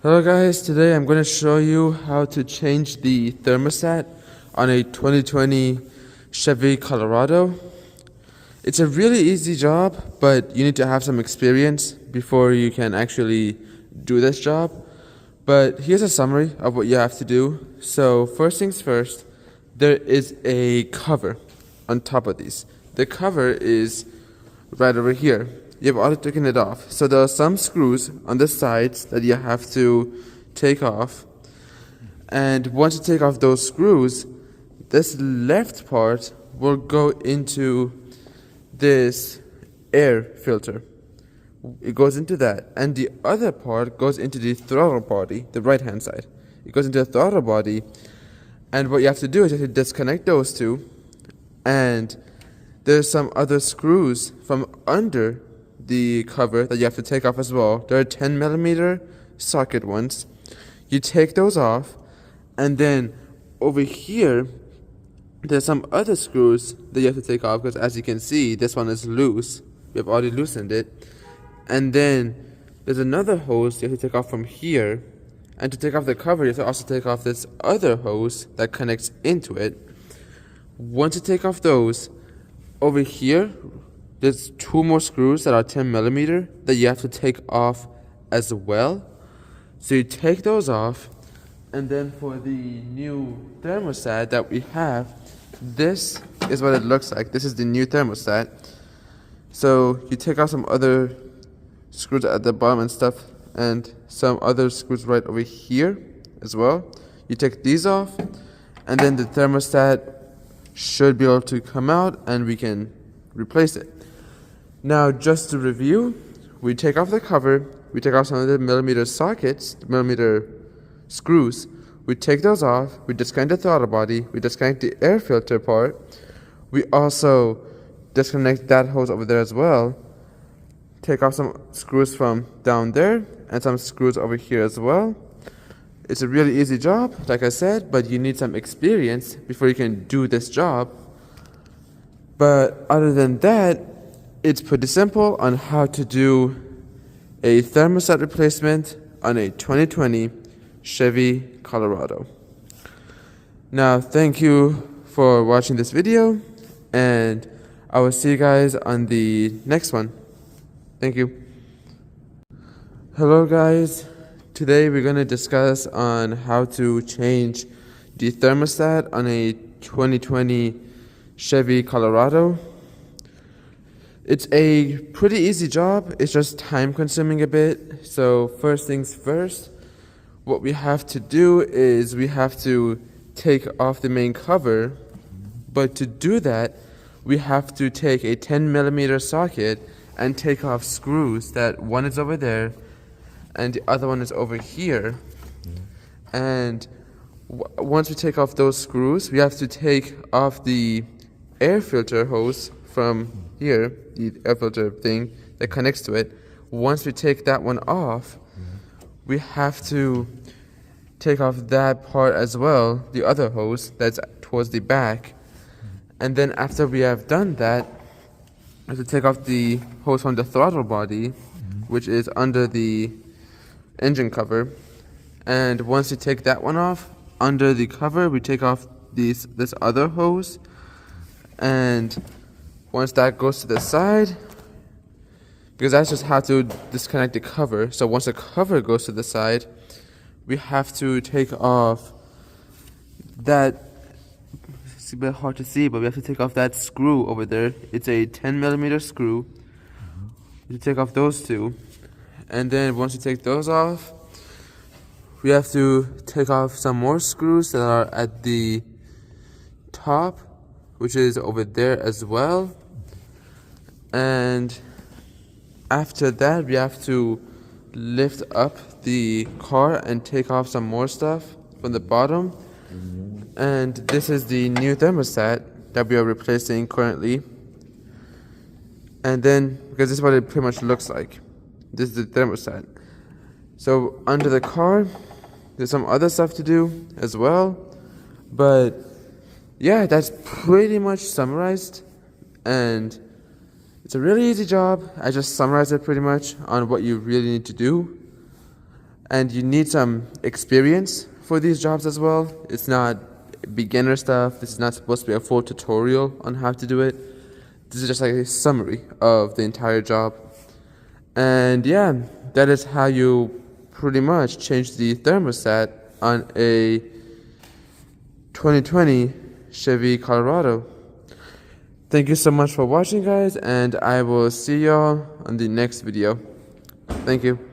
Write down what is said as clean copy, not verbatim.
Hello guys, today I'm going to show you how to change the thermostat on a 2020 Chevy Colorado. It's a really easy job, but you need to have some experience before you can actually do this job. But here's a summary of what you have to do. So first things first, there is a cover on top of these. The cover is right over here. You've already taken it off. So there are some screws on the sides that you have to take off. And once you take off those screws, this left part will go into this air filter. It goes into that. And the other part goes into the throttle body, the right hand side. It goes into the throttle body. And what you have to do is you have to disconnect those two. And there's some other screws from under the cover that you have to take off as well. There are 10mm socket ones. You take those off, and then over here there's some other screws that you have to take off, because as you can see, this one is loose. We have already loosened it. And then there's another hose you have to take off from here, and to take off the cover you have to also take off this other hose that connects into it. Once you take off those, over here there's two more screws that are 10mm that you have to take off as well. So you take those off, and then for the new thermostat that we have, this is what it looks like. This is the new thermostat. So you take off some other screws at the bottom and stuff, and some other screws right over here as well. You take these off, and then the thermostat should be able to come out and we can replace it. Now, just to review, we take off the cover, we take off some of the millimeter sockets, the millimeter screws, we take those off, we disconnect the throttle body, we disconnect the air filter part, we also disconnect that hose over there as well, take off some screws from down there, and some screws over here as well. It's a really easy job, like I said, but you need some experience before you can do this job. But other than that, it's pretty simple on how to do a thermostat replacement on a 2020 Chevy Colorado. Now, thank you for watching this video, and I will see you guys on the next one. Thank you. Hello guys, today we're going to discuss on how to change the thermostat on a 2020 Chevy Colorado. It's a pretty easy job, it's just time consuming a bit. So first things first, what we have to do is we have to take off the main cover, but to do that we have to take a 10mm socket and take off screws. That one is over there and the other one is over here. And once we take off those screws, we have to take off the air filter hose from here, the air filter thing that connects to it. Once we take that one off, we have to take off that part as well, the other hose that's towards the back. And then after we have done that, we have to take off the hose from the throttle body, which is under the engine cover. And once we take that one off, under the cover we take off this other hose. And once that goes to the side, because that's just how to disconnect the cover. So once the cover goes to the side, we have to take off that, it's a bit hard to see, but we have to take off that screw over there. It's a 10mm screw. We take off those two. And then once you take those off, we have to take off some more screws that are at the top, which is over there as well. And after that, we have to lift up the car and take off some more stuff from the bottom. And this is the new thermostat that we are replacing currently. And then, because this is what it pretty much looks like, this is the thermostat. So under the car, there's some other stuff to do as well, but yeah, that's pretty much summarized. And It's a really easy job. I just summarized it pretty much on what you really need to do. and you need some experience for these jobs as well. It's not beginner stuff. This is not supposed to be a full tutorial on how to do it. This is just like a summary of the entire job. And yeah, that is how you pretty much change the thermostat on a 2020 Chevy Colorado. Thank you so much for watching, guys, and I will see y'all on the next video. Thank you.